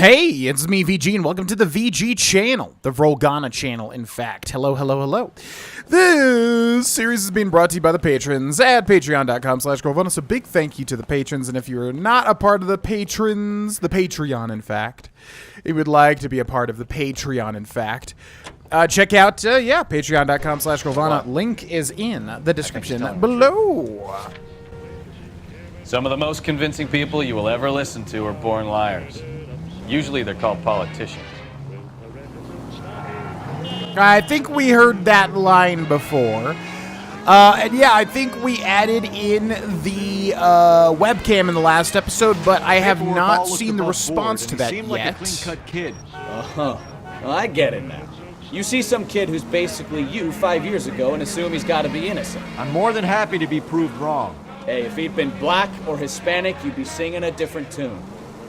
Hey, it's me, VG, and welcome to the VG channel, the Volgana channel, in fact. Hello, hello, hello. This series is being brought to you by the patrons at patreon.com/Volgana, so big thank you to the patrons, and if you're not a part of the patrons, the Patreon, in fact, if you would like to be a part of the Patreon, in fact, check out, patreon.com/Volgana. Link is in the description below. Some of the most convincing people you will ever listen to are born liars. Usually they're called politicians. I think we heard that line before. And yeah, I think we added in the webcam in the last episode, but I have not seen the response to that yet. Like a clean-cut kid. Well, I get it now. You see some kid who's basically you 5 years ago and assume he's got to be innocent. I'm more than happy to be proved wrong. Hey, if he'd been black or Hispanic, you'd be singing a different tune.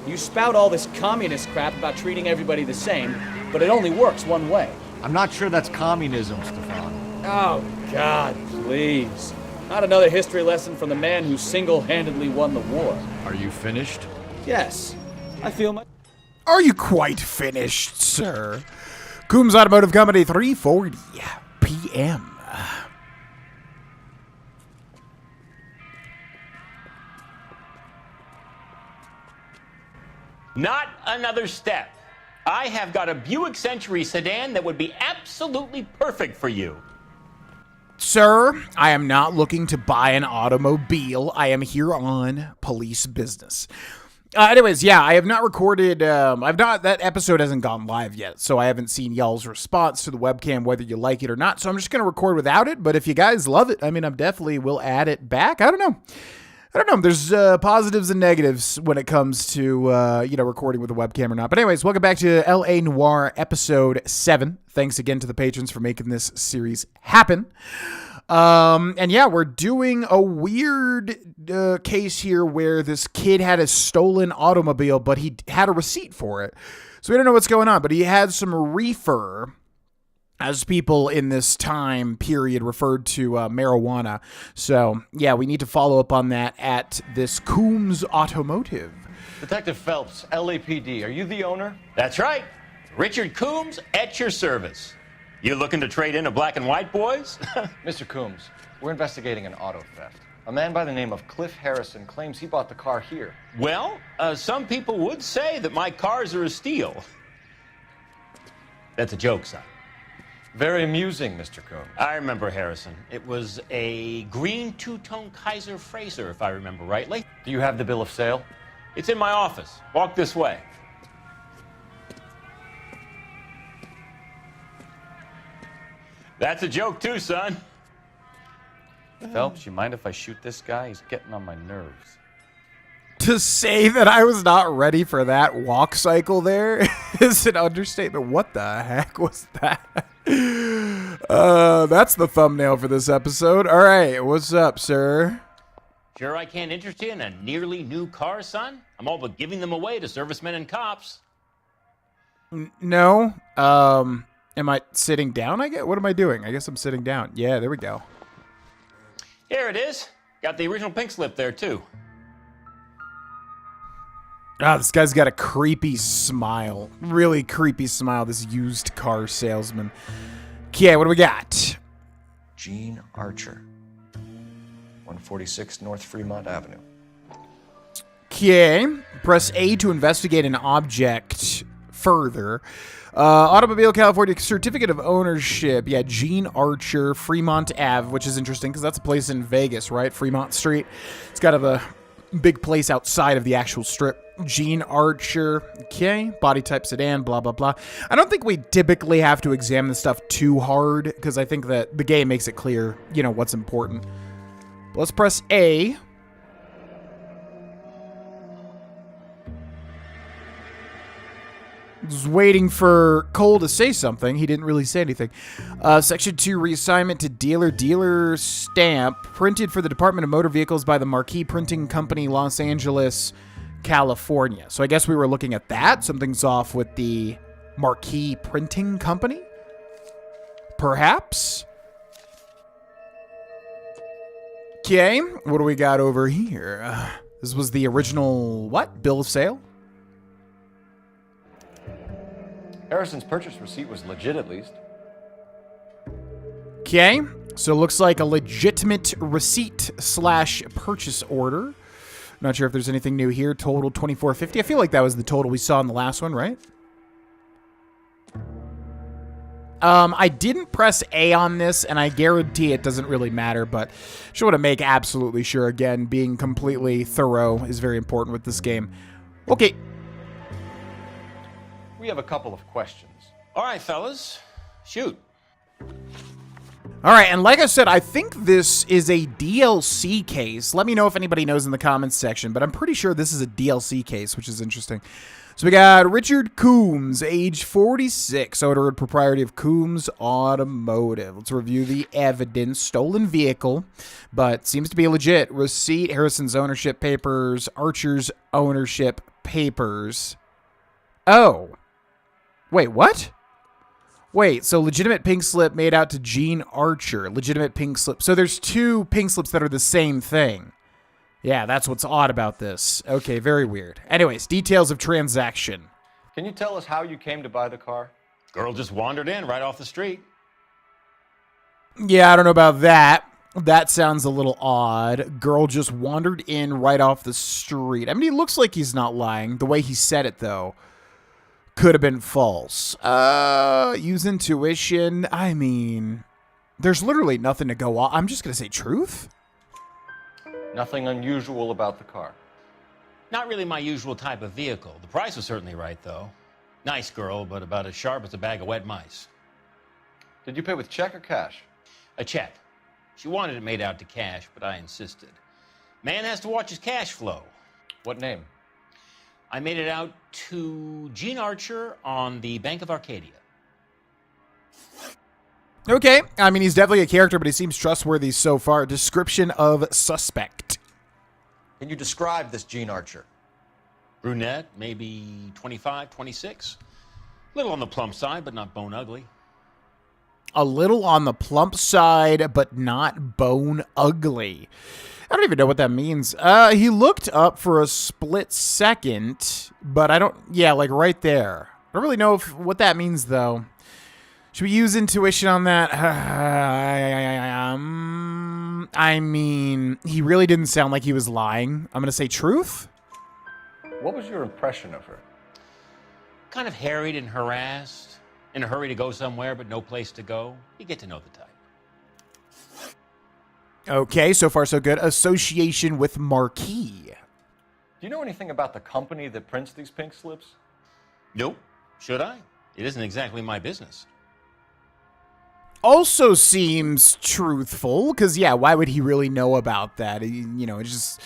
You spout all this communist crap about treating everybody the same, but it only works one way. I'm not sure that's communism, Stefan. Oh, God, please. Not another history lesson from the man who single-handedly won the war. Are you finished? Yes. I feel my... Are you quite finished, sir? Coombs Automotive Company, 3:40 p.m. Not another step. I have got a Buick Century sedan that would be absolutely perfect for you. Sir, I am not looking to buy an automobile. I am here on police business. Anyways, yeah, I have not recorded, that episode hasn't gone live yet, so I haven't seen y'all's response to the webcam, whether you like it or not, so I'm just going to record without it, but if you guys love it, I mean, I definitely will add it back. I don't know. There's positives and negatives when it comes to, recording with a webcam or not. But anyways, welcome back to L.A. Noire episode 7. Thanks again to the patrons for making this series happen. And yeah, we're doing a weird case here where this kid had a stolen automobile, but he had a receipt for it. So we don't know what's going on, but he had some reefer, as people in this time period referred to marijuana. So, yeah, we need to follow up on that at this Coombs Automotive. Detective Phelps, LAPD, are you the owner? That's right. Richard Coombs at your service. You looking to trade in a black and white, boys? Mr. Coombs, we're investigating an auto theft. A man by the name of Cliff Harrison claims he bought the car here. Well, some people would say that my cars are a steal. That's a joke, son. Very amusing, Mr. Coombs. I remember Harrison. It was a green two-tone Kaiser Frazer, if I remember rightly. Do you have the bill of sale? It's in my office. Walk this way. That's a joke too, son. Phelps, you mind if I shoot this guy? He's getting on my nerves. To say that I was not ready for that walk cycle there is an understatement. What the heck was that? That's the thumbnail for this episode. All right, what's up, sir? Sure I can't interest you in a nearly new car, son? I'm all but giving them away to servicemen and cops. No. Am I sitting down, I guess? What am I doing? I guess I'm sitting down. Yeah, there we go. Here it is. Got the original pink slip there, too. Ah, this guy's got a creepy smile. Really creepy smile, this used car salesman. Okay, what do we got? Gene Archer, 146 North Fremont Avenue. Okay, press A to investigate an object further. Automobile, California, certificate of ownership. Yeah, Gene Archer, Fremont Ave, which is interesting because that's a place in Vegas, right? Fremont Street. It's got a big place outside of the actual strip. Gene Archer. Okay, body type sedan, blah, blah, blah. I don't think we typically have to examine this stuff too hard because I think that the game makes it clear, what's important. Let's press A. Was waiting for Cole to say something. He didn't really say anything. Section 2, reassignment to dealer stamp, printed for the Department of Motor Vehicles by the Marquis Printing Company, Los Angeles, California. So I guess we were looking at that. Something's off with the Marquis Printing Company? Perhaps? Okay, what do we got over here? This was the original, what? Bill of sale? Harrison's purchase receipt was legit at least. Okay, so it looks like a legitimate receipt slash purchase order. Not sure if there's anything new here. Total $24.50. I feel like that was the total we saw in the last one, right? I didn't press A on this, and I guarantee it doesn't really matter, but just want to make absolutely sure. Again, being completely thorough is very important with this game. Okay. We have a couple of questions. All right, fellas, shoot. All right, and like I said, I think this is a DLC case. Let me know if anybody knows in the comments section, but I'm pretty sure this is a DLC case, which is interesting. So we got Richard Coombs, age 46, owner and proprietor of Coombs Automotive. Let's review the evidence. Stolen vehicle, but seems to be legit. Receipt, Harrison's ownership papers, Archer's ownership papers. Oh. Wait, what? Wait, so legitimate pink slip made out to Gene Archer. Legitimate pink slip. So there's two pink slips that are the same thing. Yeah, that's what's odd about this. Okay, very weird. Anyways, details of transaction. Can you tell us how you came to buy the car? Girl just wandered in right off the street. Yeah, I don't know about that. That sounds a little odd. Girl just wandered in right off the street. I mean, he looks like he's not lying. The way he said it, though, could have been false. Use intuition. I mean, there's literally nothing to go on. I'm just going to say truth. Nothing unusual about the car. Not really my usual type of vehicle. The price was certainly right, though. Nice girl, but about as sharp as a bag of wet mice. Did you pay with check or cash? A check. She wanted it made out to cash, but I insisted. Man has to watch his cash flow. What name? I made it out to Gene Archer on the Bank of Arcadia. Okay, I mean, he's definitely a character, but he seems trustworthy so far. Description of suspect. Can you describe this Gene Archer? Brunette, maybe 25, 26. Little on the plump side, but not bone ugly. A little on the plump side, but not bone ugly. I don't even know what that means. He looked up for a split second, but I don't... Yeah, like right there. I don't really know what that means, though. Should we use intuition on that? I mean, he really didn't sound like he was lying. I'm going to say truth? What was your impression of her? Kind of harried and harassed. In a hurry to go somewhere, but no place to go. You get to know the type. Okay, so far so good. Association with Marquis. Do you know anything about the company that prints these pink slips? Nope. Should I? It isn't exactly my business. Also seems truthful, because, yeah, why would he really know about that? You know, it's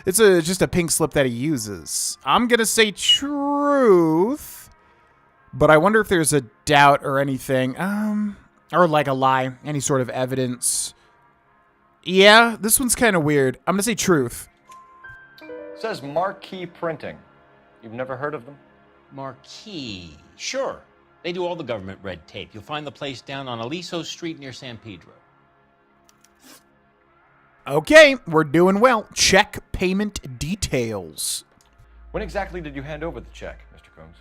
just a pink slip that he uses. I'm going to say truth, but I wonder if there's a doubt or anything. Or like a lie, any sort of evidence. Yeah, this one's kind of weird. I'm going to say truth. It says Marquis Printing. You've never heard of them? Marquis. Sure. They do all the government red tape. You'll find the place down on Aliso Street near San Pedro. Okay, we're doing well. Check payment details. When exactly did you hand over the check, Mr. Coombs?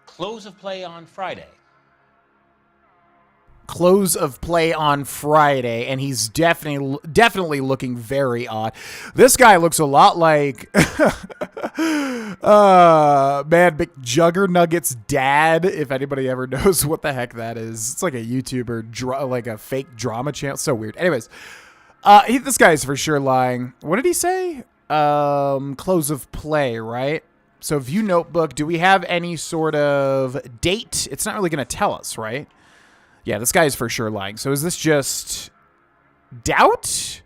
Close of play on Friday. Close of play on Friday, and he's definitely looking very odd. This guy looks a lot like man, McJuggerNugget's dad, if anybody ever knows what the heck that is. It's like a YouTuber, like a fake drama channel. So weird. Anyways, this guy's for sure lying. What did he say? Close of play, right? So view notebook. Do we have any sort of date? It's not really going to tell us, right? Yeah, this guy is for sure lying. So is this just doubt?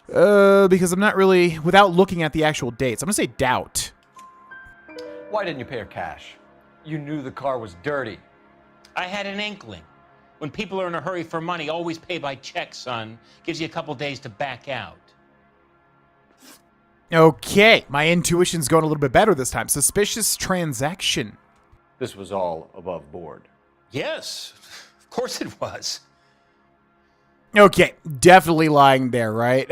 Because I'm not really, without looking at the actual dates, I'm going to say doubt. Why didn't you pay her cash? You knew the car was dirty. I had an inkling. When people are in a hurry for money, always pay by check, son. Gives you a couple days to back out. Okay, my intuition's going a little bit better this time. Suspicious transaction. This was all above board. Yes, of course it was. Okay, definitely lying there, right?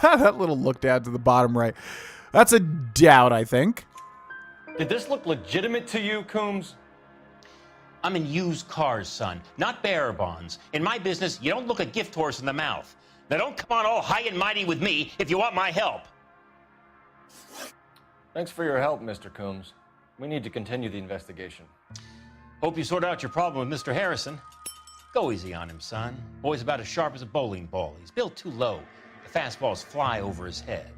That little look down to the bottom right. That's a doubt, I think. Did this look legitimate to you, Coombs? I'm in used cars, son, not bearer bonds. In my business, you don't look a gift horse in the mouth. Now don't come on all high and mighty with me if you want my help. Thanks for your help, Mr. Coombs. We need to continue the investigation. Hope you sort out your problem with Mr. Harrison. Go easy on him, son. Boy's about as sharp as a bowling ball. He's built too low. The fastballs fly over his head.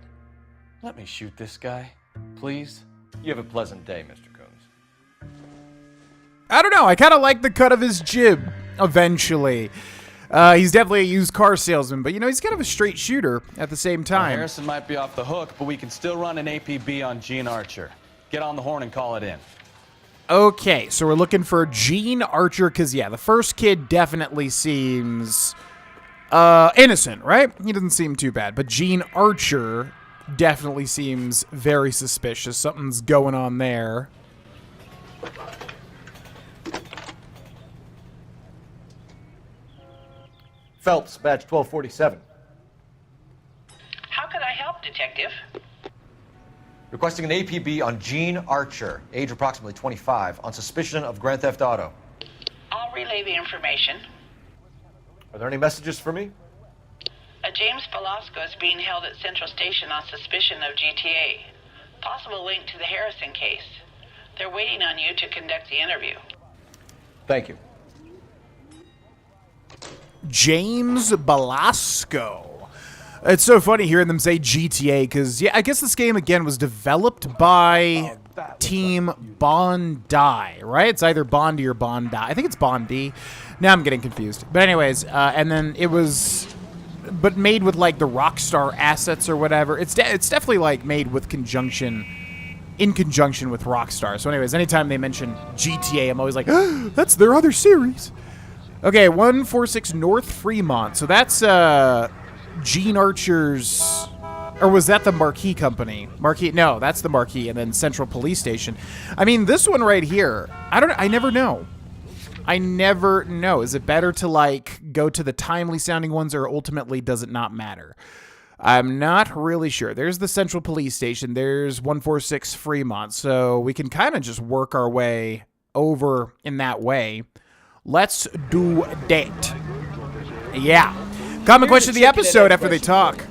Let me shoot this guy, please. You have a pleasant day, Mr. Coombs. I don't know. I kind of like the cut of his jib eventually. He's definitely a used car salesman, but, you know, he's kind of a straight shooter at the same time. Harrison might be off the hook, but we can still run an APB on Gene Archer. Get on the horn and call it in. Okay, so we're looking for Gene Archer, because, yeah, the first kid definitely seems innocent, right? He doesn't seem too bad, but Gene Archer definitely seems very suspicious. Something's going on there. Phelps, badge 1247. How could I help, Detective? Requesting an APB on Gene Archer, age approximately 25, on suspicion of Grand Theft Auto. I'll relay the information. Are there any messages for me? A James Velasco is being held at Central Station on suspicion of GTA. Possible link to the Harrison case. They're waiting on you to conduct the interview. Thank you. James Velasco. It's so funny hearing them say GTA, because, yeah, I guess this game, again, was developed by Team Bondi, right? It's either Bondi or Bondi. I think it's Bondi. Now I'm getting confused. But anyways, and then it was, but made with, like, the Rockstar assets or whatever. It's definitely, like, made with in conjunction with Rockstar. So anyways, anytime they mention GTA, I'm always like, oh, that's their other series. Okay, 146 North Fremont. So that's, Gene Archer's, or was that the Marquee Company? No, that's the Marquee, and then Central Police Station. I mean, this one right here, I never know. I never know. Is it better to, like, go to the timely sounding ones, or ultimately does it not matter? I'm not really sure. There's the Central Police Station. There's 146 Fremont. So we can kind of just work our way over in that way. Let's do that. Yeah. Common question of the episode after they talk.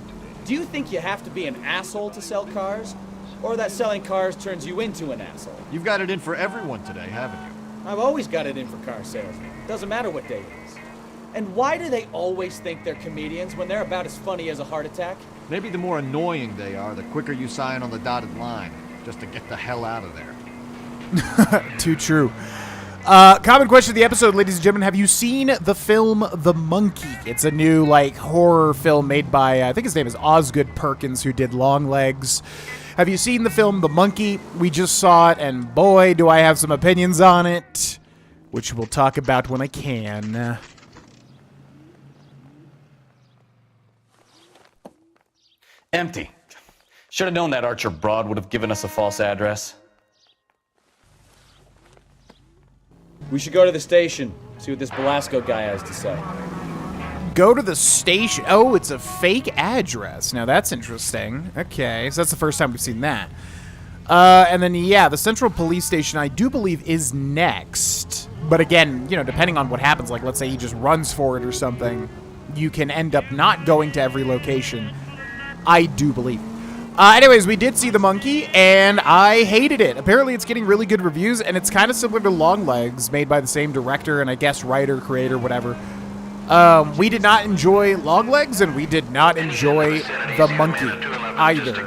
Do you think you have to be an asshole to sell cars? Or that selling cars turns you into an asshole? You've got it in for everyone today, haven't you? I've always got it in for car salesmen. Doesn't matter what day it is. And why do they always think they're comedians when they're about as funny as a heart attack? Maybe the more annoying they are, the quicker you sign on the dotted line, just to get the hell out of there. Too true. Common question of the episode, ladies and gentlemen. Have you seen the film The Monkey? It's a new, like, horror film made by, I think his name is Osgood Perkins, who did Long Legs. Have you seen the film The Monkey? We just saw it, and boy, do I have some opinions on it, which we'll talk about when I can. Empty. Should have known that Archer broad would have given us a false address. We should go to the station, see what this Velasco guy has to say. Go to the station. Oh, it's a fake address. Now that's interesting. Okay, so that's the first time we've seen that. And then, yeah, the Central Police Station, I do believe, is next. But again, you know, depending on what happens, like let's say he just runs for it or something, you can end up not going to every location. I do believe. Anyways, we did see The Monkey, and I hated it. Apparently, it's getting really good reviews, and it's kind of similar to Long Legs, made by the same director and I guess writer, creator, whatever. We did not enjoy Long Legs, and we did not enjoy The Monkey either.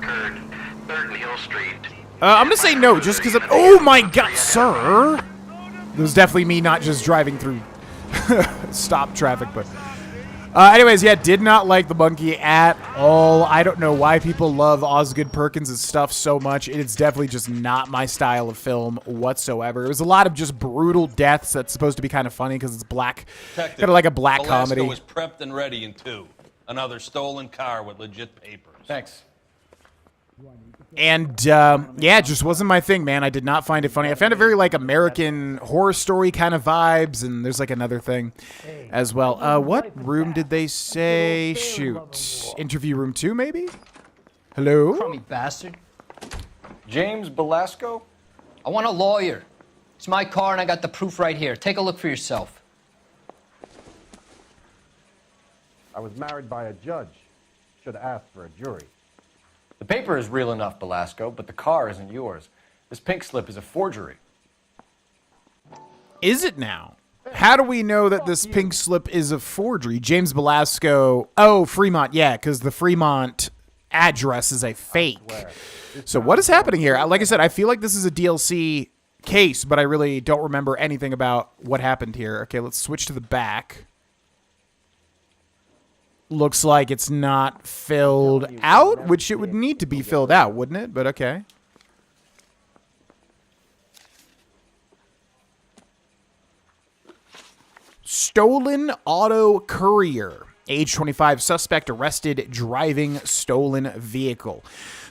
I'm going to say no, just because oh my god, sir! It was definitely me not just driving through stop traffic, but... anyways, yeah, did not like The Monkey at all. I don't know why people love Osgood Perkins' stuff so much. It's definitely just not my style of film whatsoever. It was a lot of just brutal deaths that's supposed to be kind of funny because it's black, kind of like a black comedy. Velasco was prepped and ready in 2. Another stolen car with legit papers. Thanks. And, yeah, it just wasn't my thing, man. I did not find it funny. I found it very, like, American Horror Story kind of vibes, and there's, like, another thing as well. What room did they say? Shoot. Interview room 2, maybe? Hello? Crummy bastard. James Velasco? I want a lawyer. It's my car and I got the proof right here. Take a look for yourself. I was married by a judge. Should have asked for a jury. The paper is real enough, Belasco, but the car isn't yours. This pink slip is a forgery. Is it now? How do we know that this pink slip is a forgery? James Belasco. Oh, Fremont. Yeah, because the Fremont address is a fake. So what is happening here? Like I said, I feel like this is a DLC case, but I really don't remember anything about what happened here. Okay, let's switch to the back. Looks like it's not filled out, which it would need to be filled out, wouldn't it? But okay. Stolen auto courier. Age 25, suspect arrested driving stolen vehicle.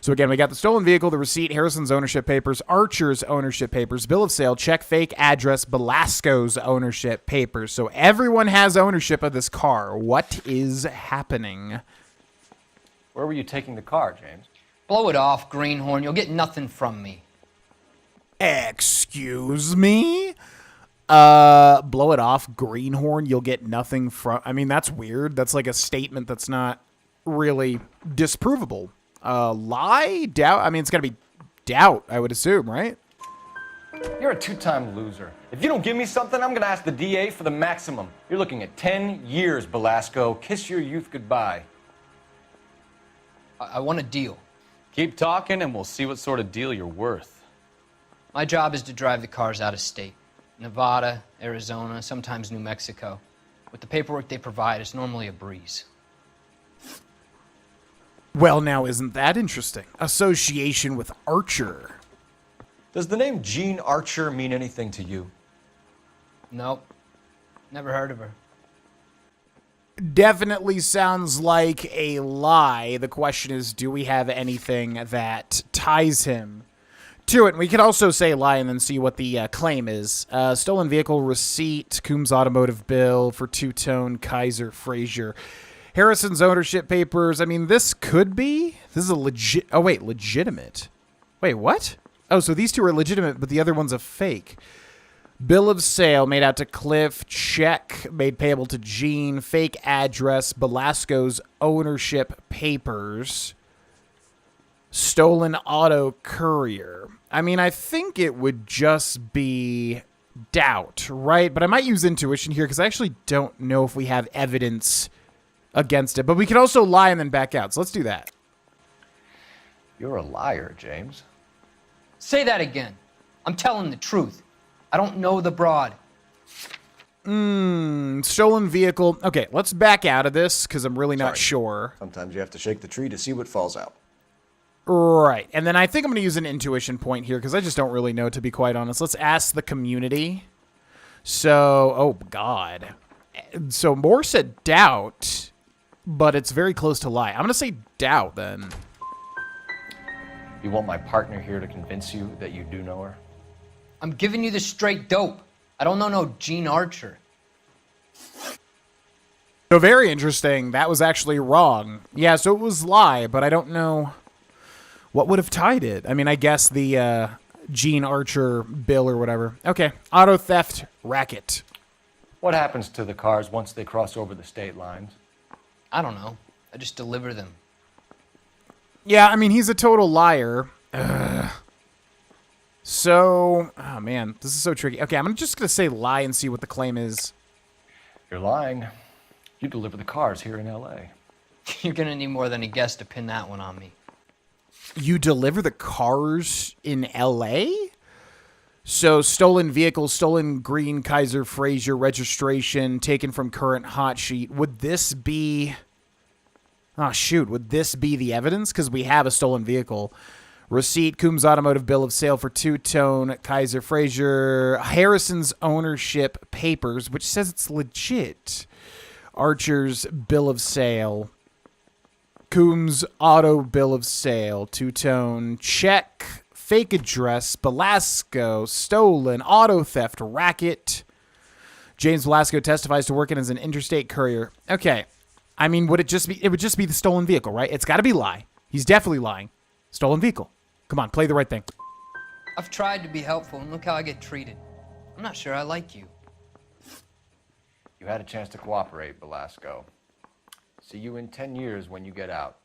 So again, we got the stolen vehicle, the receipt, Harrison's ownership papers, Archer's ownership papers, bill of sale, check, fake address, Belasco's ownership papers. So everyone has ownership of this car. What is happening? Where were you taking the car, James? Blow it off, greenhorn. You'll get nothing from me. Excuse me? Blow it off, greenhorn. You'll get nothing from... I mean, that's weird. That's like a statement that's not really disprovable. Lie? Doubt? I mean, it's got to be doubt, I would assume, right? You're a two-time loser. If you don't give me something, I'm going to ask the DA for the maximum. You're looking at 10 years, Belasco. Kiss your youth goodbye. I want a deal. Keep talking and we'll see what sort of deal you're worth. My job is to drive the cars out of state. Nevada, Arizona, sometimes New Mexico. With the paperwork they provide, it's normally a breeze. Well, now, isn't that interesting? Association with Archer. Does the name Jean Archer mean anything to you? Nope. Never heard of her. Definitely sounds like a lie. The question is, do we have anything that ties him to it? And we could also say lie and then see what the claim is. Stolen vehicle receipt, Coombs Automotive bill for two-tone Kaiser Frazier. Harrison's ownership papers. I mean, this could be. This is a legit. Oh, wait, legitimate. Wait, what? Oh, so these two are legitimate, but the other one's a fake. Bill of sale made out to Cliff. Check made payable to Gene. Fake address. Belasco's ownership papers. Stolen auto courier. I mean, I think it would just be doubt, right? But I might use intuition here because I actually don't know if we have evidence against it. But we can also lie and then back out. So let's do that. You're a liar, James. Say that again. I'm telling the truth. I don't know the broad. Stolen vehicle. Okay, let's back out of this because I'm really not sure. Sometimes you have to shake the tree to see what falls out. Right. And then I think I'm going to use an intuition point here because I just don't really know, to be quite honest. Let's ask the community. So, oh, God. So Moore said doubt, but it's very close to lie. I'm going to say doubt then. You want my partner here to convince you that you do know her? I'm giving you the straight dope. I don't know no Gene Archer. So very interesting. That was actually wrong. Yeah, so it was lie, but I don't know what would have tied it. I mean, I guess the Gene Archer bill or whatever. Okay, auto theft racket. What happens to the cars once they cross over the state lines? I don't know. I just deliver them. Yeah, I mean, he's a total liar. So, oh man, this is so tricky. Okay, I'm just going to say lie and see what the claim is. You're lying. You deliver the cars here in L.A. You're going to need more than a guess to pin that one on me. You deliver the cars in L.A.? So, stolen vehicle, stolen green Kaiser Frazier registration, taken from current hot sheet. Would this be... Oh, shoot. Would this be the evidence? Because we have a stolen vehicle. Receipt, Coombs Automotive bill of sale for two-tone Kaiser Frazier. Harrison's ownership papers, which says it's legit. Archer's bill of sale. Coombs Auto bill of sale. Two-tone check. Fake address. Belasco. Stolen. Auto theft racket. James Belasco testifies to working as an interstate courier. Okay. I mean, would it just be... It would just be the stolen vehicle, right? It's got to be lie. He's definitely lying. Stolen vehicle. Come on, play the right thing. I've tried to be helpful, and look how I get treated. I'm not sure I like you. You had a chance to cooperate, Belasco. See you in 10 years when you get out.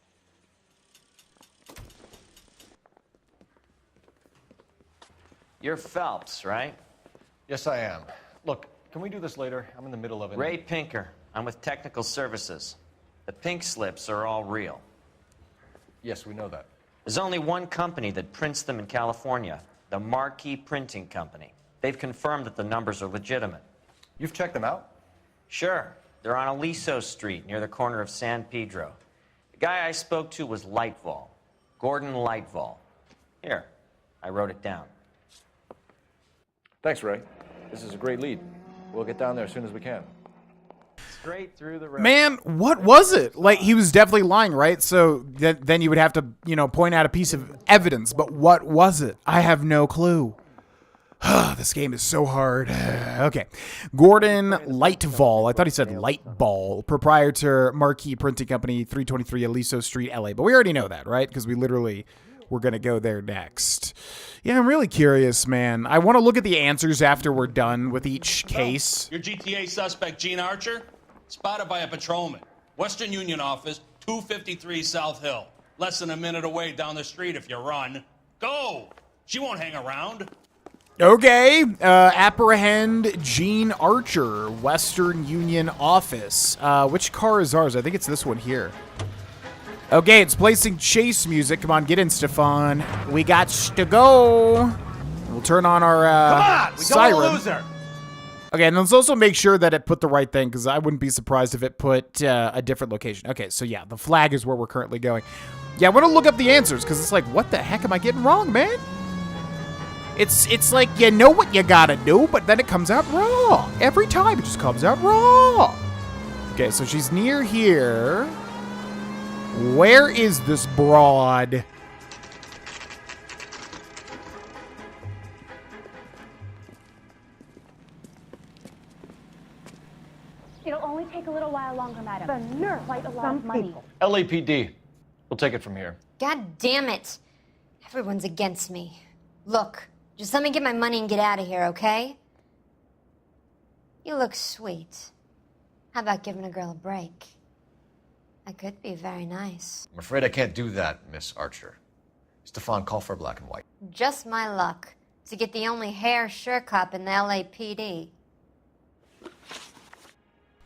You're Phelps, right? Yes, I am. Look, can we do this later? I'm in the middle of it. Ray Pinker. I'm with Technical Services. The pink slips are all real. Yes, we know that. There's only one company that prints them in California, the Marquee Printing Company. They've confirmed that the numbers are legitimate. You've checked them out? Sure. They're on Aliso Street, near the corner of San Pedro. The guy I spoke to was Lightval. Gordon Lightval. Here, I wrote it down. Thanks, Ray. This is a great lead. We'll get down there as soon as we can. Straight through the road. Man, what was it? Like, he was definitely lying, right? So then you would have to, point out a piece of evidence. But what was it? I have no clue. This game is so hard. Okay. Gordon Lightval. I thought he said Lightball. Proprietor, Marquee Printing Company, 323 Aliso Street, LA. But we already know that, right? Because we literally were going to go there next. Yeah, I'm really curious, man. I want to look at the answers after we're done with each case. Your GTA suspect, Gene Archer, spotted by a patrolman. Western Union office, 253 South Hill. Less than a minute away down the street if you run. Go! She won't hang around. Okay, apprehend Gene Archer, Western Union office. Which car is ours? I think it's this one here. Okay, it's placing chase music. Come on, get in, Stefan. We got to go. We'll turn on our Come on, we siren. got a loser. Okay, and let's also make sure that it put the right thing, because I wouldn't be surprised if it put a different location. Okay, so yeah, the flag is where we're currently going. Yeah, I want to look up the answers, because it's like, what the heck am I getting wrong, man? It's like, you know what you gotta do, but then it comes out wrong. Every time, it just comes out wrong. Okay, so she's near here. Where is this broad? It'll only take a little while longer, madam. The nerve, quite a lot of money. LAPD. We'll take it from here. God damn it. Everyone's against me. Look, just let me get my money and get out of here, okay? You look sweet. How about giving a girl a break? I could be very nice. I'm afraid I can't do that, Miss Archer. Stefan, call for black and white. Just my luck to get the only hair shirt cop in the LAPD.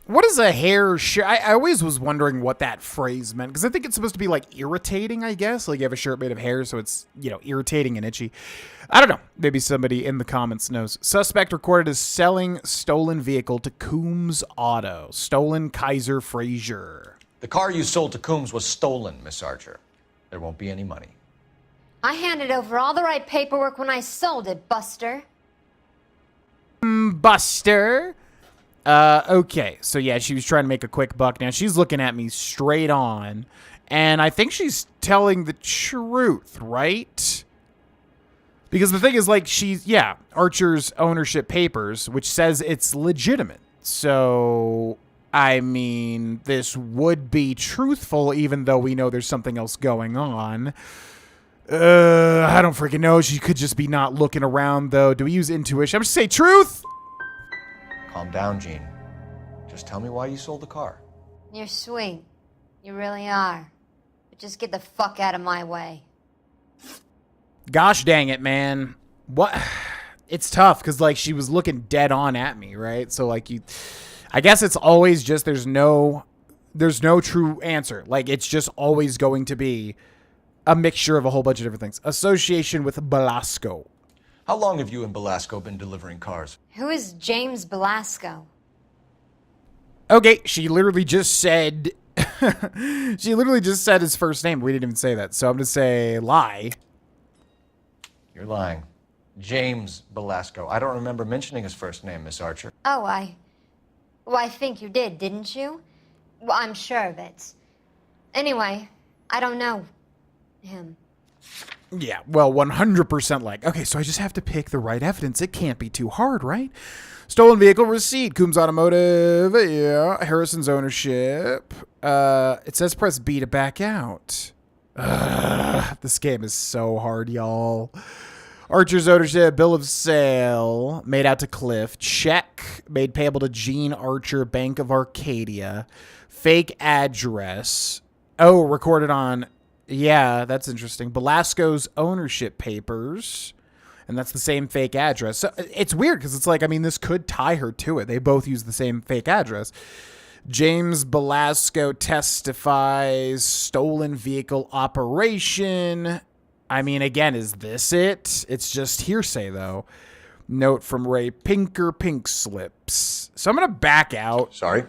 What is a hair shirt? I always was wondering what that phrase meant, because I think it's supposed to be like irritating, I guess. Like you have a shirt made of hair, so it's, irritating and itchy. I don't know. Maybe somebody in the comments knows. Suspect recorded as selling stolen vehicle to Coombs Auto. Stolen Kaiser Frazier. The car you sold to Coombs was stolen, Miss Archer. There won't be any money. I handed over all the right paperwork when I sold it, Buster. Buster. Okay, so yeah, she was trying to make a quick buck. Now she's looking at me straight on, and I think she's telling the truth, right? Because the thing is, like, Archer's ownership papers, which says it's legitimate. So, I mean, this would be truthful, even though we know there's something else going on. I don't freaking know. She could just be not looking around, though. Do we use intuition? I'm just say truth. Calm down, Gene. Just tell me why you sold the car. You're sweet. You really are. But just get the fuck out of my way. Gosh dang it, man. What? It's tough, because, like, she was looking dead on at me, right? So, like, I guess it's always just there's no true answer. Like, it's just always going to be a mixture of a whole bunch of different things. Association with Belasco. How long have you and Belasco been delivering cars? Who is James Belasco? Okay, she literally just said his first name. We didn't even say that. So I'm going to say lie. You're lying. James Belasco. I don't remember mentioning his first name, Miss Archer. Oh, I think you did, didn't you? Well, I'm sure of it. Anyway, I don't know him. Yeah, well, 100% like. Okay, so I just have to pick the right evidence. It can't be too hard, right? Stolen vehicle receipt. Coombs Automotive. Yeah. Harrison's ownership. It says press B to back out. This game is so hard, y'all. Archer's ownership, bill of sale, made out to Cliff. Check, made payable to Gene Archer, Bank of Arcadia. Fake address. Oh, recorded on, yeah, that's interesting. Belasco's ownership papers. And that's the same fake address. So it's weird because it's like, I mean, this could tie her to it. They both use the same fake address. James Belasco testifies, stolen vehicle operation. I mean, again, is this it? It's just hearsay, though. Note from Ray Pinker, pink slips. So I'm going to back out. Sorry.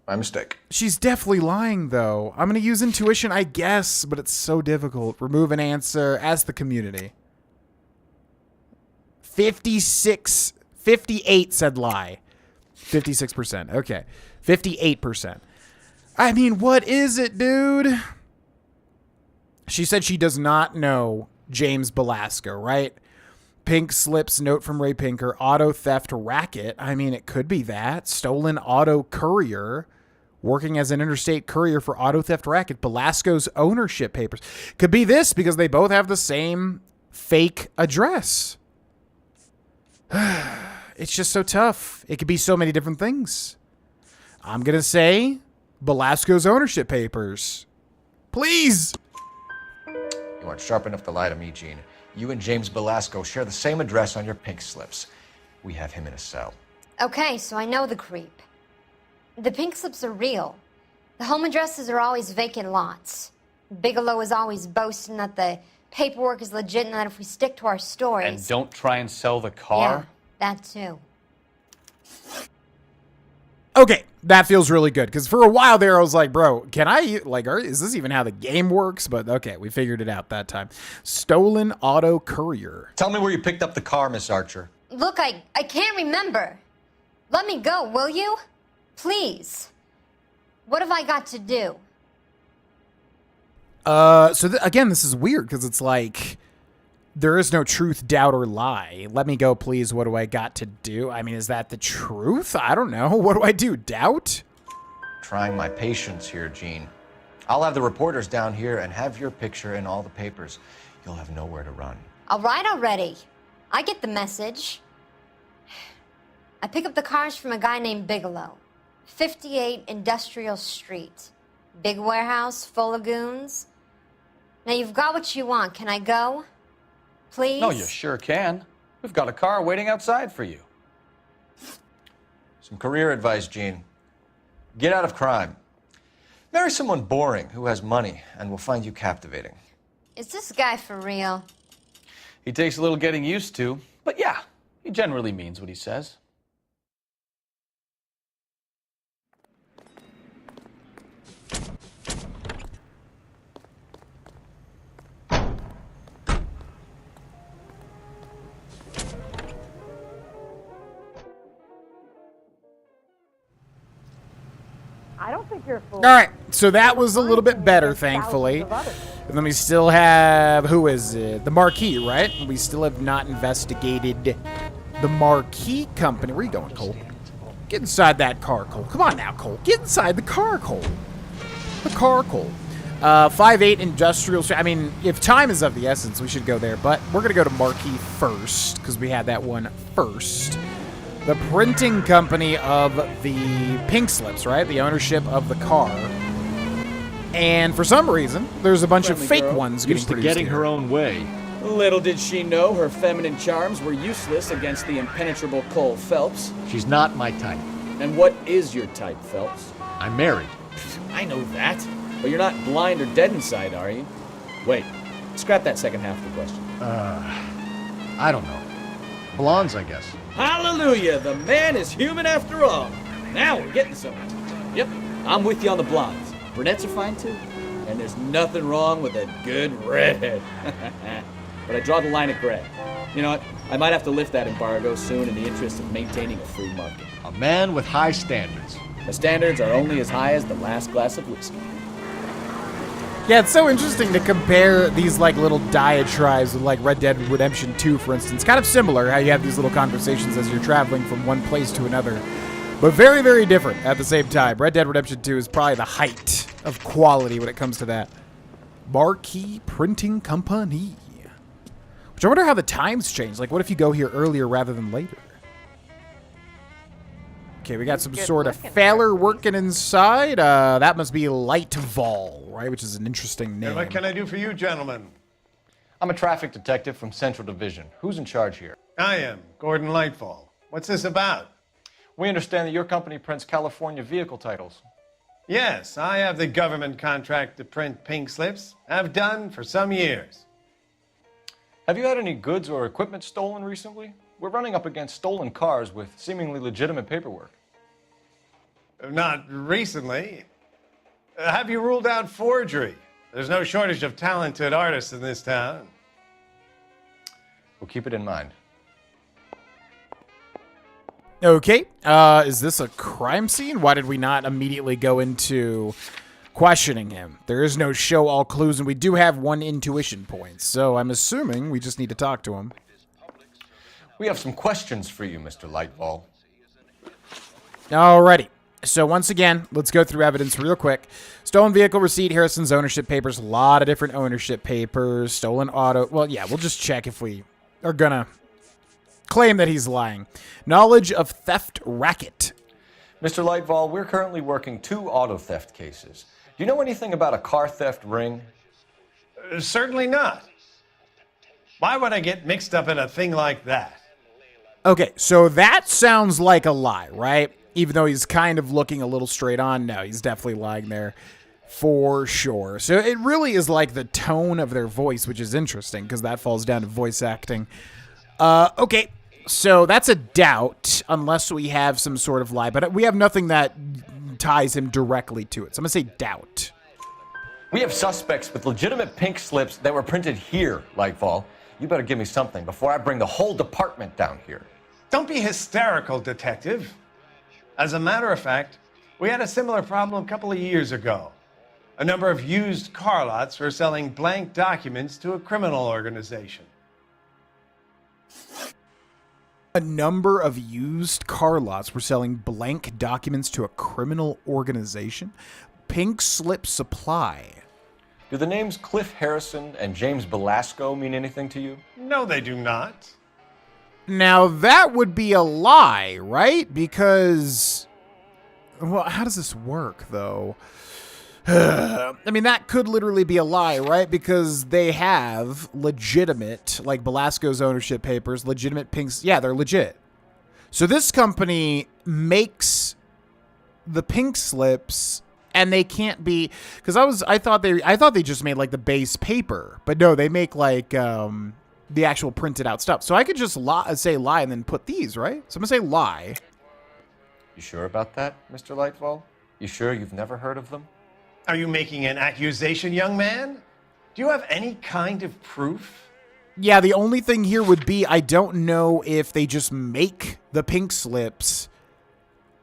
My mistake. She's definitely lying, though. I'm going to use intuition, I guess, but it's so difficult. Remove an answer. Ask the community. 58 said lie. 56%. Okay. 58%. I mean, what is it, dude? She said she does not know James Belasco, right? Pink slips, note from Ray Pinker, auto theft racket. I mean, it could be that. Stolen auto courier, working as an interstate courier for auto theft racket. Belasco's ownership papers. Could be this because they both have the same fake address. It's just so tough. It could be so many different things. I'm going to say Belasco's ownership papers. Please. You aren't sharp enough to lie to me, Gene. You and James Belasco share the same address on your pink slips. We have him in a cell. Okay, so I know the creep. The pink slips are real. The home addresses are always vacant lots. Bigelow is always boasting that the paperwork is legit and that if we stick to our stories... And don't try and sell the car? Yeah, that too. Okay, that feels really good. Because for a while there, I was like, bro, can I, like, is this even how the game works? But okay, we figured it out that time. Stolen auto courier. Tell me where you picked up the car, Miss Archer. Look, I can't remember. Let me go, will you? Please. What have I got to do? Again, this is weird because it's like there is no truth, doubt, or lie. Let me go, please. What do I got to do? I mean, is that the truth? I don't know. What do I do? Doubt? Trying my patience here, Gene. I'll have the reporters down here and have your picture in all the papers. You'll have nowhere to run. All right already. I get the message. I pick up the cars from a guy named Bigelow. 58 Industrial Street. Big warehouse, full of goons. Now you've got what you want. Can I go? Please? No, you sure can. We've got a car waiting outside for you. Some career advice, Gene. Get out of crime. Marry someone boring who has money and will find you captivating. Is this guy for real? He takes a little getting used to, but yeah, he generally means what he says. I don't think you're a fool. All right, so that was a little bit better, thankfully. And then we still have, who is it? The Marquis, right? We still have not investigated the Marquis company. Where are you going, Cole? Get inside that car, Cole. Come on now, Cole. Get inside the car, Cole. The car, Cole. 5-8 Industrial Street. I mean, if time is of the essence, we should go there. But we're going to go to Marquis first, because we had that one first. The printing company of the pink slips, right? The ownership of the car. And for some reason, there's a bunch of fake ones getting Used to produced getting here. her own way. Little did she know her feminine charms were useless against the impenetrable Cole Phelps. She's not my type. And what is your type, Phelps? I'm married. I know that. But you're not blind or dead inside, are you? Wait, scrap that second half of the question. I don't know. Blondes, I guess. Hallelujah! The man is human after all. Now we're getting somewhere. Yep, I'm with you on the blondes. Brunettes are fine too. And there's nothing wrong with a good redhead. But I draw the line at gray. You know what? I might have to lift that embargo soon in the interest of maintaining a free market. A man with high standards. The standards are only as high as the last glass of whiskey. Yeah, it's so interesting to compare these like little diatribes with like Red Dead Redemption 2, for instance. Kind of similar how you have these little conversations as you're traveling from one place to another. But very, very different at the same time. Red Dead Redemption 2 is probably the height of quality when it comes to that. Marquis Printing Company. Which So I wonder how the times change. Like, what if you go here earlier rather than later? Okay, we got some sort of feller working inside. That must be Lightvall, right? Which is an interesting name. And what can I do for you, gentlemen? I'm a traffic detective from Central Division. Who's in charge here? I am, Gordon Lightfall. What's this about? We understand that your company prints California vehicle titles. Yes, I have the government contract to print pink slips. Have done for some years. Have you had any goods or equipment stolen recently? We're running up against stolen cars with seemingly legitimate paperwork. Not recently. Have you ruled out forgery? There's no shortage of talented artists in this town. We'll keep it in mind. Okay, is this a crime scene? Why did we not immediately go into questioning him? There is no show all clues, and we do have one intuition point, so I'm assuming we just need to talk to him. We have some questions for you, Mr. Lightvall. Alrighty. So once again, let's go through evidence real quick. Stolen vehicle receipt, Harrison's ownership papers, a lot of different ownership papers, stolen auto. Well, yeah, we'll just check if we are gonna claim that he's lying. Knowledge of theft racket. Mr. Lightvall, we're currently working 2 auto theft cases. Do you know anything about a car theft ring? Certainly not. Why would I get mixed up in a thing like that? Okay, so that sounds like a lie, right? Even though he's kind of looking a little straight on. No, he's definitely lying there for sure. So it really is like the tone of their voice, which is interesting because that falls down to voice acting. Okay, so that's a doubt unless we have some sort of lie, but we have nothing that ties him directly to it. So I'm going to say doubt. We have suspects with legitimate pink slips that were printed here, Lightvall. You better give me something before I bring the whole department down here. Don't be hysterical, detective. As a matter of fact, we had a similar problem a couple of years ago. A number of used car lots were selling blank documents to a criminal organization. A number of used car lots were selling blank documents to a criminal organization? Pink Slip Supply. Do the names Cliff Harrison and James Belasco mean anything to you? No, they do not. Now, that would be a lie, right? Because, well, how does this work, though? I mean, that could literally be a lie, right? Because they have legitimate, like Belasco's ownership papers, legitimate pinks. Yeah, they're legit. So this company makes the pink slips, and they can't be, because I thought they just made like the base paper, but no, they make like the actual printed out stuff. So I could just say lie and then put these, right? So I'm gonna say lie. You sure about that, Mr. Lightvall? You sure you've never heard of them? Are you making an accusation, young man? Do you have any kind of proof? Yeah, the only thing here would be I don't know if they just make the pink slips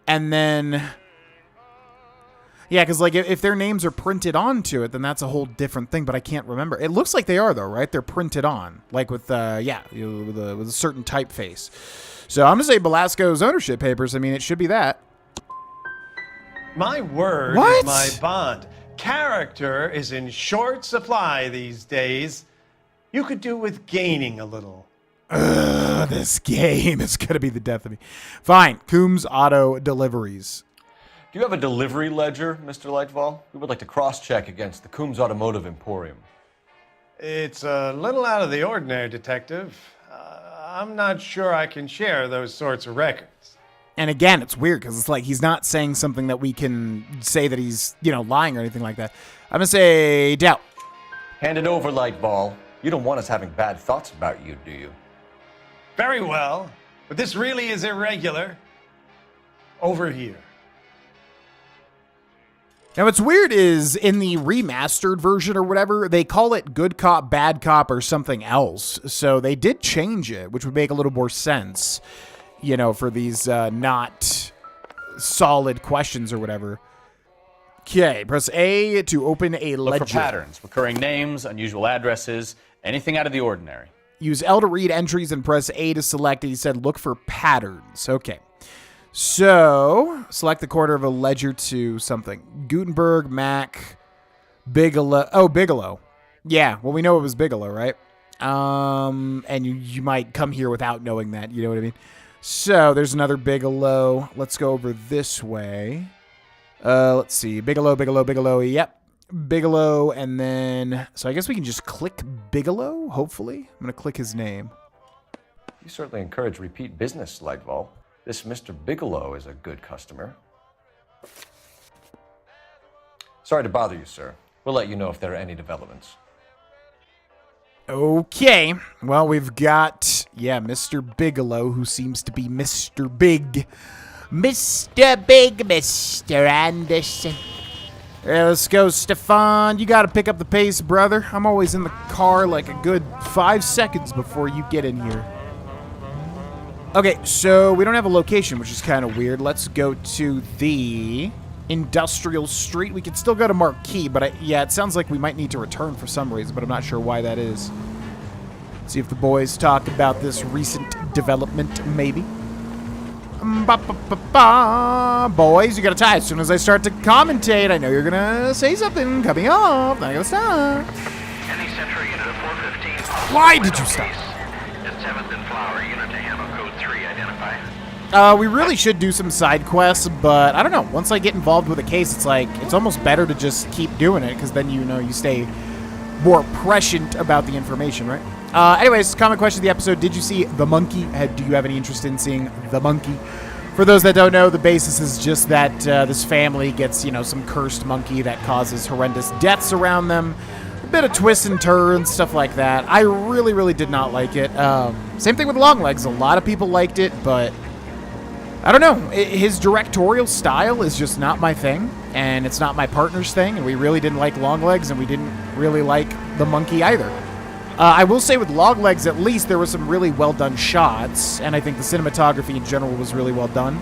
and then... Yeah, because like if their names are printed onto it, then that's a whole different thing, but I can't remember. It looks like they are, though, right? They're printed on, like with, with a certain typeface. So I'm going to say Belasco's ownership papers. I mean, it should be that. My word is my bond. Character is in short supply these days. You could do with gaining a little. This game is going to be the death of me. Fine. Coombs Auto Deliveries. Do you have a delivery ledger, Mr. Lightvall? We would like to cross-check against the Coombs Automotive Emporium. It's a little out of the ordinary, Detective. I'm not sure I can share those sorts of records. And again, it's weird because it's like he's not saying something that we can say that he's, lying or anything like that. I'm going to say doubt. Hand it over, Lightvall. You don't want us having bad thoughts about you, do you? Very well, but this really is irregular. Over here. Now, what's weird is in the remastered version or whatever, they call it good cop, bad cop, or something else. So they did change it, which would make a little more sense, for these not solid questions or whatever. Okay, press A to open a ledger. Look for patterns, recurring names, unusual addresses, anything out of the ordinary. Use L to read entries and press A to select it. He said look for patterns. Okay. So, select the quarter of a ledger to something. Gutenberg, Mac, Bigelow. Oh, Bigelow. Yeah, well, we know it was Bigelow, right? And you might come here without knowing that. You know what I mean? So there's another Bigelow. Let's go over this way. Let's see. Bigelow, Bigelow, Bigelow. Yep. Bigelow, and then... So I guess we can just click Bigelow, hopefully. I'm going to click his name. You certainly encourage repeat business, Lightval. This Mr. Bigelow is a good customer. Sorry to bother you, sir. We'll let you know if there are any developments. Okay. Well, we've got, Mr. Bigelow, who seems to be Mr. Big. Mr. Big, Mr. Anderson. Yeah, let's go, Stefan. You gotta pick up the pace, brother. I'm always in the car like a good 5 seconds before you get in here. Okay, so we don't have a location, which is kind of weird. Let's go to the Industrial Street. We can still go to Marquee, but it sounds like we might need to return for some reason, but I'm not sure why that is. See if the boys talk about this recent development, maybe. Boys, you gotta tie. As soon as I start to commentate, I know you're gonna say something. Coming up. Not gonna stop. Any Central unit of 415. Why did you stop? At 7th and Flower, unit to handle code 3, identify. We really should do some side quests, but I don't know. Once I get involved with a case, it's like, it's almost better to just keep doing it, because then you stay more prescient about the information, right? Anyways, comment question of the episode. Did you see The Monkey? Do you have any interest in seeing The Monkey? For those that don't know, the basis is just that this family gets, some cursed monkey that causes horrendous deaths around them. A bit of twists and turns, stuff like that. I really, really did not like it. Same thing with Longlegs. A lot of people liked it, but I don't know. His directorial style is just not my thing, and it's not my partner's thing, and we really didn't like Longlegs, and we didn't really like The Monkey either. I will say with Longlegs, at least, there were some really well-done shots, and I think the cinematography in general was really well done.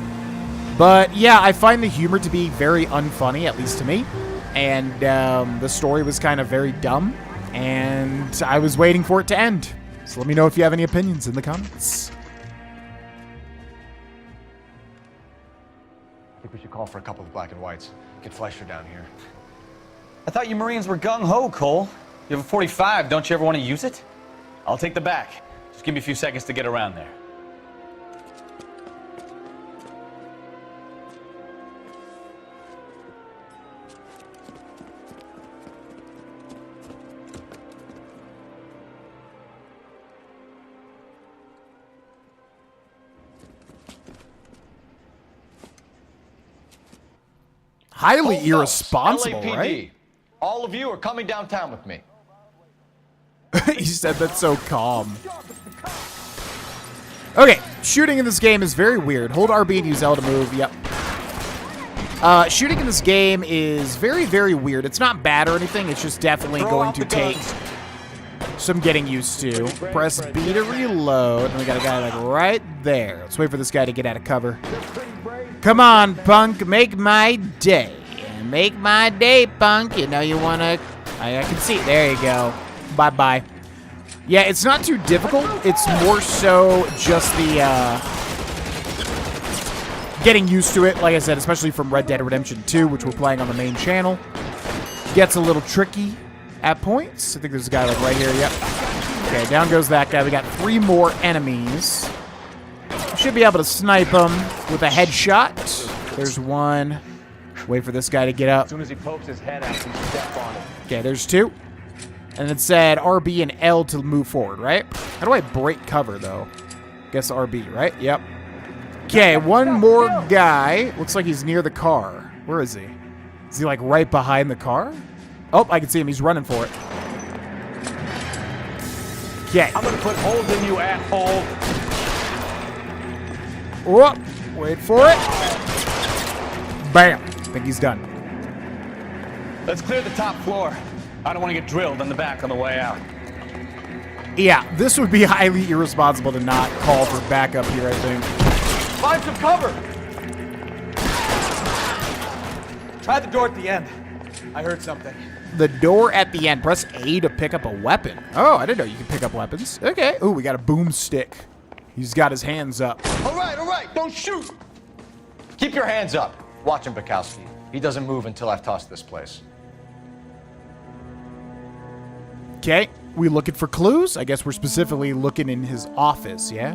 But, yeah, I find the humor to be very unfunny, at least to me, and the story was kind of very dumb, and I was waiting for it to end. So let me know if you have any opinions in the comments. I think we should call for a couple of black and whites. Get Fleischer down here. I thought you Marines were gung-ho, Cole. You have a 45. Don't you ever want to use it? I'll take the back. Just give me a few seconds to get around there. Highly Hold irresponsible, LAPD. right? All of you are coming downtown with me. He said that so calm. Okay, shooting in this game is very weird. Hold RB and use L to move. Yep. Shooting in this game is very, very weird. It's not bad or anything. It's just definitely going to take some getting used to. Press B to reload. And we got a guy like right there. Let's wait for this guy to get out of cover. Come on, punk. Make my day. Make my day, punk. You know you want to... I can see. There you go. Bye-bye. Yeah, it's not too difficult. It's more so just the getting used to it. Like I said, especially from Red Dead Redemption 2, which we're playing on the main channel. Gets a little tricky at points. I think there's a guy like right here. Yep. Okay, down goes that guy. We got 3 more enemies. We should be able to snipe them with a headshot. There's one. Wait for this guy to get up. As soon as he pokes his head out, you step on it. Okay, there's 2. And it said RB and L to move forward, right? How do I break cover, though? Guess RB, right? Yep. Okay, one more guy. Looks like he's near the car. Where is he? Is he, like, right behind the car? Oh, I can see him. He's running for it. Okay. I'm gonna put holes in you, asshole. Whoop. Wait for it. Bam. I think he's done. Let's clear the top floor. I don't want to get drilled in the back on the way out. Yeah, this would be highly irresponsible to not call for backup here, I think. Find some cover. Try the door at the end. I heard something. The door at the end. Press A to pick up a weapon. Oh, I didn't know you could pick up weapons. Okay. Oh, we got a boomstick. He's got his hands up. All right. Don't shoot. Keep your hands up. Watch him, Bukowski. He doesn't move until I've tossed this place. Okay, we looking for clues? I guess we're specifically looking in his office, yeah?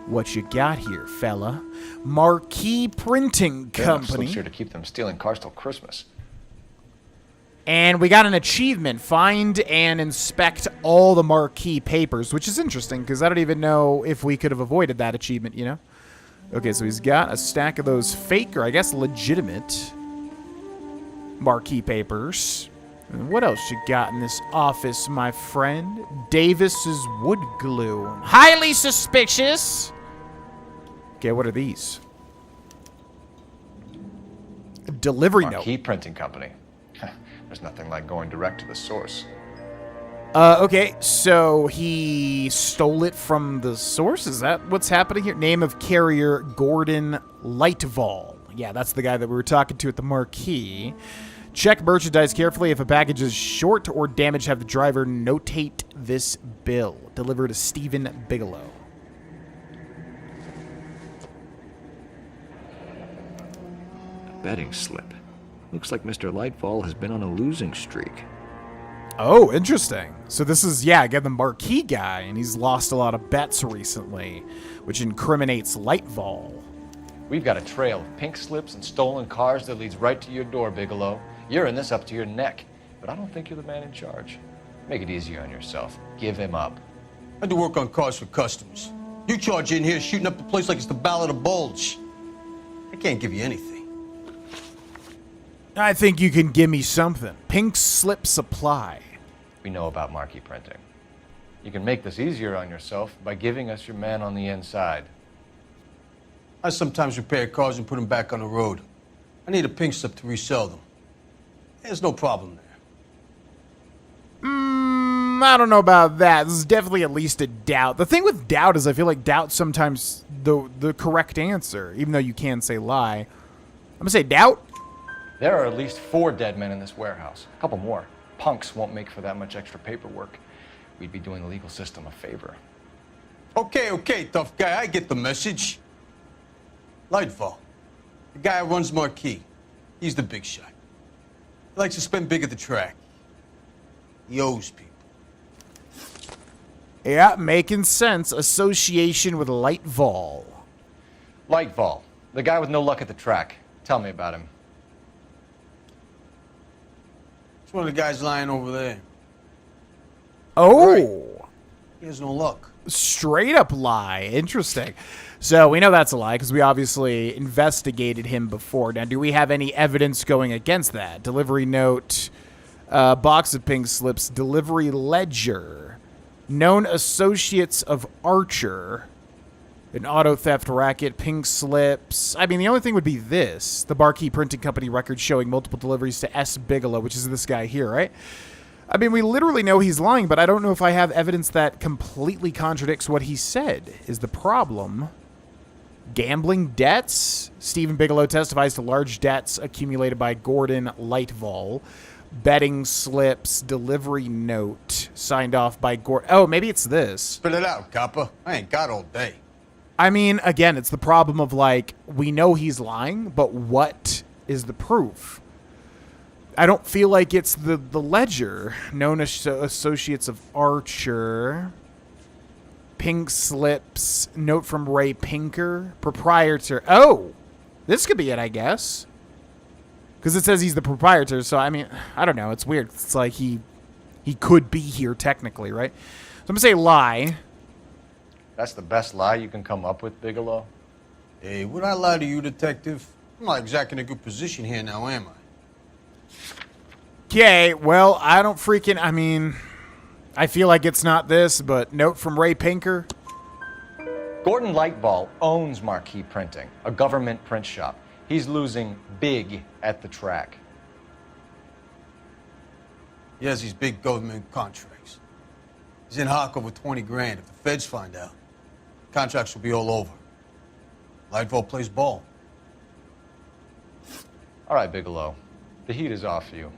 What you got here, fella? Marquee Printing Company. Slips here to keep them stealing cars till Christmas. And we got an achievement. Find and inspect all the marquee papers, which is interesting because I don't even know if we could have avoided that achievement, you know? Okay, so he's got a stack of those fake, or I guess legitimate, marquee papers. And what else you got in this office, my friend? Davis's wood glue. Highly suspicious. Okay, what are these? A delivery note. Marquee Printing Company. There's nothing like going direct to the source. Okay, so he stole it from the source? Is that what's happening here? Name of carrier, Gordon Lightval. Yeah, that's the guy that we were talking to at the marquee. Check merchandise carefully. If a package is short or damaged, have the driver notate this bill. Deliver to Stephen Bigelow. Betting slip. Looks like Mr. Lightfall has been on a losing streak. Oh, interesting. So this is, yeah, again, the marquee guy, and he's lost a lot of bets recently, which incriminates Lightval. We've got a trail of pink slips and stolen cars that leads right to your door, Bigelow. You're in this up to your neck, but I don't think you're the man in charge. Make it easier on yourself. Give him up. I do work on cars for customers. You charge in here shooting up the place like it's the Ballad of Bulge. I can't give you anything. I think you can give me something. Pink slip supply. We know about marquee printing. You can make this easier on yourself by giving us your man on the inside. I sometimes repair cars and put them back on the road. I need a pink slip to resell them. There's no problem there. I don't know about that. This is definitely at least a doubt. The thing with doubt is I feel like doubt's sometimes the correct answer, even though you can say lie. I'm gonna say doubt. There are at least 4 dead men in this warehouse. A couple more. Punks won't make for that much extra paperwork. We'd be doing the legal system a favor. Okay, tough guy. I get the message. Lightfall, the guy who runs Marquee. He's the big shot. He likes to spend big at the track. He owes people. Yeah, making sense. Association with Lightval. Lightval, the guy with no luck at the track. Tell me about him. It's one of the guys lying over there. Oh. Right. He has no luck. Straight up lie. Interesting. So we know that's a lie because we obviously investigated him before. Now, do we have any evidence going against that? Delivery note, box of pink slips, delivery ledger, known associates of Archer, an auto theft racket, pink slips. I mean, the only thing would be this. The Marquee Printing Company record showing multiple deliveries to S. Bigelow, which is this guy here, right? I mean, we literally know he's lying, but I don't know if I have evidence that completely contradicts what he said. Is the problem gambling debts? Stephen Bigelow testifies to large debts accumulated by Gordon Lightval. Betting slips, delivery note, signed off by Gordon. Oh, maybe it's this. Spit it out, copper. I ain't got all day. I mean, again, it's the problem of, like, we know he's lying, but what is the proof? I don't feel like it's the ledger. Known as associates of Archer. Pink slips. Note from Ray Pinker. Proprietor. Oh! This could be it, I guess. Because it says he's the proprietor, so, I mean, I don't know. It's weird. It's like he could be here, technically, right? So I'm going to say lie. That's the best lie you can come up with, Bigelow? Hey, would I lie to you, detective? I'm not exactly in a good position here now, am I? Okay, well, I don't freaking... I mean, I feel like it's not this, but note from Ray Pinker. Gordon Lightval owns Marquee Printing, a government print shop. He's losing big at the track. He has these big government contracts. He's in hock over 20 grand. If the feds find out, contracts will be all over. Lightval plays ball. All right, Bigelow. The heat is off you.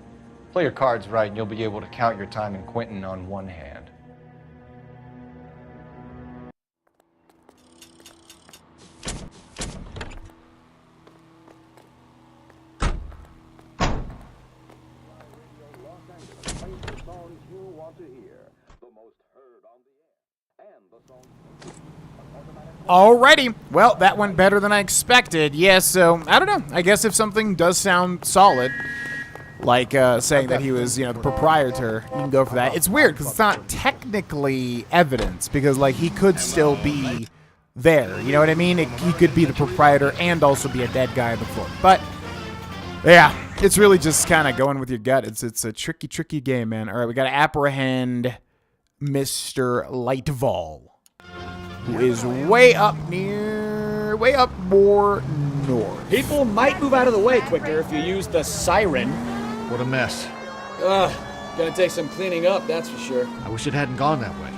Play your cards right, and you'll be able to count your time in Quentin on one hand. Alrighty. Well, that went better than I expected. Yeah, so, I don't know. I guess if something does sound solid, like saying that he was, the proprietor, you can go for that. It's weird, because it's not technically evidence, because, he could still be there. You know what I mean? He could be the proprietor and also be a dead guy on the floor. But, yeah, it's really just kind of going with your gut. It's a tricky, tricky game, man. All right, we got to apprehend Mr. Lightval, who is way up more north. People might move out of the way quicker if you use the siren. What a mess. Gonna take some cleaning up, that's for sure. I wish it hadn't gone that way.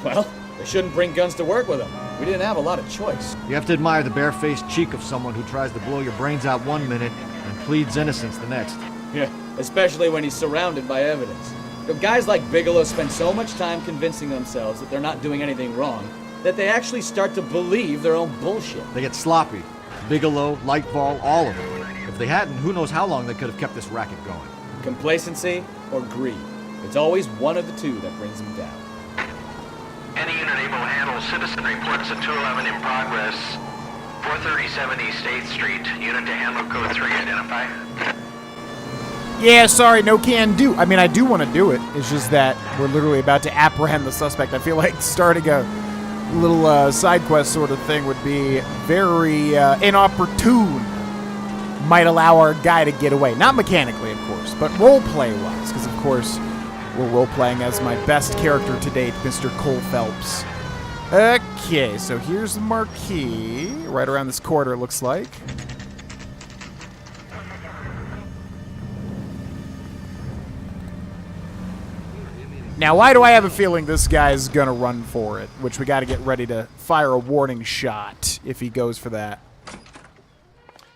Well, they shouldn't bring guns to work with them. We didn't have a lot of choice. You have to admire the barefaced cheek of someone who tries to blow your brains out one minute and pleads innocence the next. Yeah, especially when he's surrounded by evidence. Guys like Bigelow spend so much time convincing themselves that they're not doing anything wrong that they actually start to believe their own bullshit. They get sloppy. Bigelow, Lightfall, all of them. If they hadn't, who knows how long they could have kept this racket going. Complacency or greed. It's always one of the two that brings them down. Any unit able to handle citizen reports at 211 in progress. 437 East 8th Street. Unit to handle code 3. Identify. Yeah, sorry, no can do. I mean, I do want to do it. It's just that we're literally about to apprehend the suspect. I feel like starting a little side quest sort of thing would be very inopportune. Might allow our guy to get away. Not mechanically, of course, but roleplay-wise, because, of course, we're role-playing as my best character to date, Mr. Cole Phelps. Okay, so here's the marquee. Right around this corner, it looks like. Now, why do I have a feeling this guy's gonna run for it? Which we gotta get ready to fire a warning shot if he goes for that.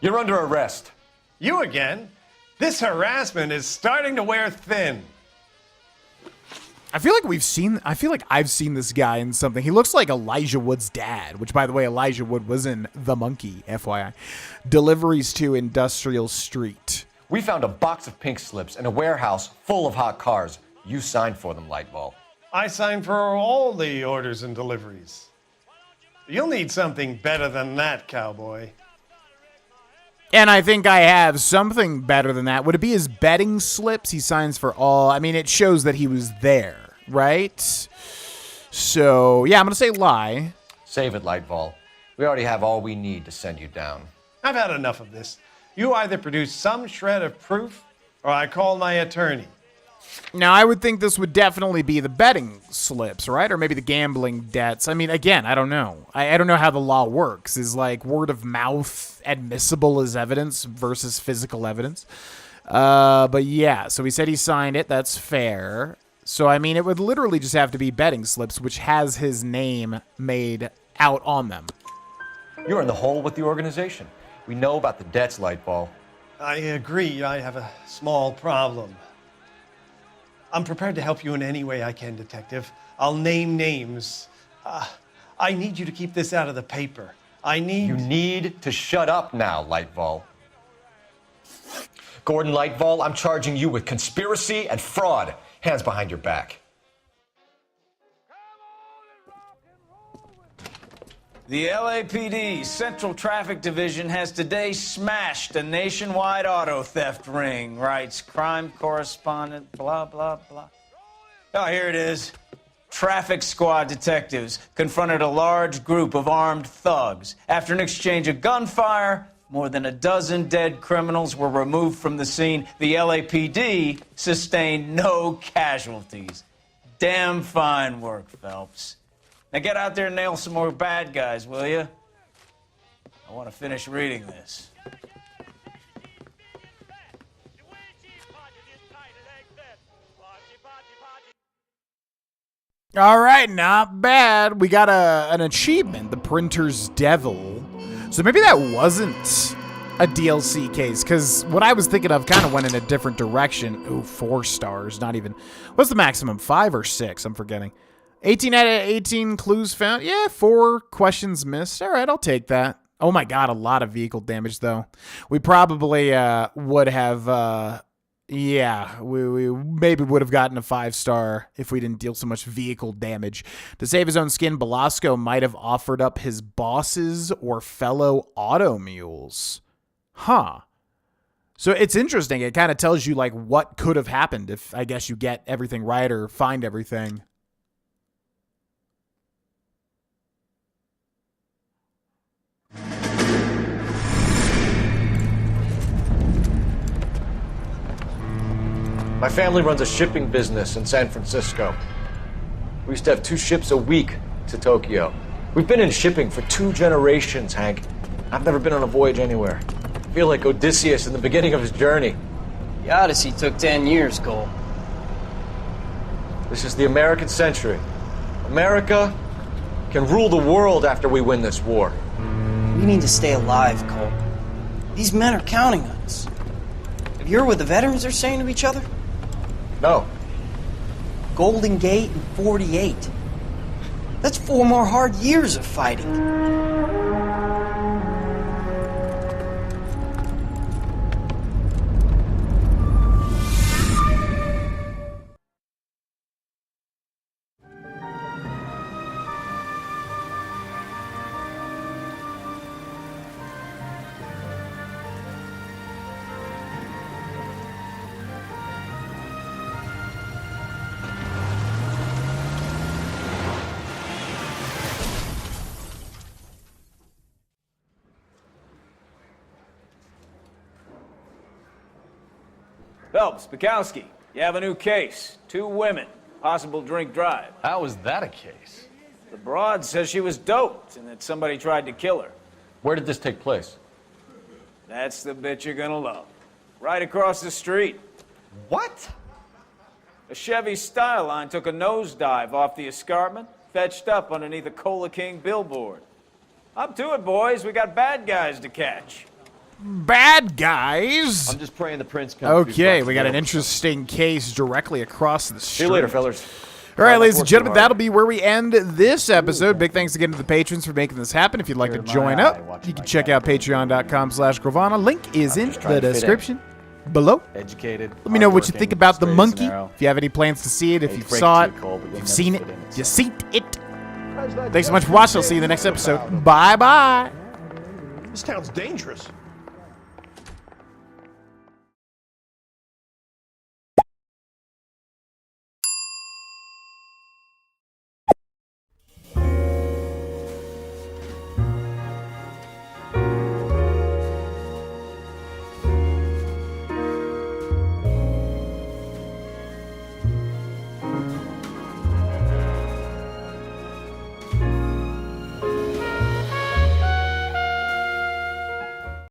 You're under arrest. You again? This harassment is starting to wear thin. I feel like I've seen this guy in something. He looks like Elijah Wood's dad, which, by the way, Elijah Wood was in The Monkey, FYI. Deliveries to Industrial Street. We found a box of pink slips in a warehouse full of hot cars. You signed for them, Lightball. I signed for all the orders and deliveries. You'll need something better than that, cowboy. And I think I have something better than that. Would it be his betting slips? He signs for all. I mean, it shows that he was there, right? So, yeah, I'm going to say lie. Save it, Lightball. We already have all we need to send you down. I've had enough of this. You either produce some shred of proof, or I call my attorney. Now, I would think this would definitely be the betting slips, right? Or maybe the gambling debts. I mean, again, I don't know. I don't know how the law works. Is, like, word of mouth admissible as evidence versus physical evidence? But, yeah, so he said he signed it. That's fair. So, I mean, it would literally just have to be betting slips, which has his name made out on them. You're in the hole with the organization. We know about the debts, Lightball. I agree. I have a small problem. I'm prepared to help you in any way I can, Detective. I'll name names. I need you to keep this out of the paper. You need to shut up now, Lightball. Gordon Lightball, I'm charging you with conspiracy and fraud. Hands behind your back. The LAPD Central Traffic Division has today smashed a nationwide auto theft ring, writes crime correspondent, blah, blah, blah. Oh, here it is. Traffic squad detectives confronted a large group of armed thugs. After an exchange of gunfire, more than a dozen dead criminals were removed from the scene. The LAPD sustained no casualties. Damn fine work, Phelps. Now get out there and nail some more bad guys, will you? I want to finish reading this. All right, not bad. We got an achievement, the Printer's Devil. So maybe that wasn't a DLC case, because what I was thinking of kind of went in a different direction. Ooh, 4 stars, not even. What's the maximum, 5 or 6? I'm forgetting. 18 out of 18 clues found. Yeah, 4 questions missed. All right, I'll take that. Oh my god, a lot of vehicle damage, though. We probably would have Yeah, we maybe would have gotten a 5-star if we didn't deal so much vehicle damage. To save his own skin, Belasco might have offered up his bosses or fellow auto mules. Huh. So it's interesting. It kind of tells you like what could have happened if, I guess, you get everything right or find everything. My family runs a shipping business in San Francisco. We used to have 2 ships a week to Tokyo. We've been in shipping for 2 generations, Hank. I've never been on a voyage anywhere. I feel like Odysseus in the beginning of his journey. The Odyssey took 10 years, Cole. This is the American century. America can rule the world after we win this war. We need to stay alive, Cole. These men are counting on us. Have you heard what the veterans are saying to each other? No. Golden Gate and 48. That's 4 more hard years of fighting. Phelps, Bukowski, you have a new case. 2 women, possible drink drive. How is that a case? The broad says she was doped and that somebody tried to kill her. Where did this take place? That's the bit you're gonna love. Right across the street. What? A Chevy Styline took a nosedive off the escarpment, fetched up underneath a Cola King billboard. Up to it, boys. We got bad guys to catch. Bad guys? I'm just praying the prince comes. Okay, we got an interesting case directly across the street. See you later, fellas. All right, ladies and gentlemen, that'll be where we end this episode. Big thanks again to the patrons for making this happen. If you'd like to join up, you can check out patreon.com/Gravana. Link is in the description below. Educated. Let me know what you think about the monkey. If you have any plans to see it, if you've saw it, if you've seen it, you seen it. Thanks so much for watching. I'll see you in the next episode. Bye-bye. This town's dangerous.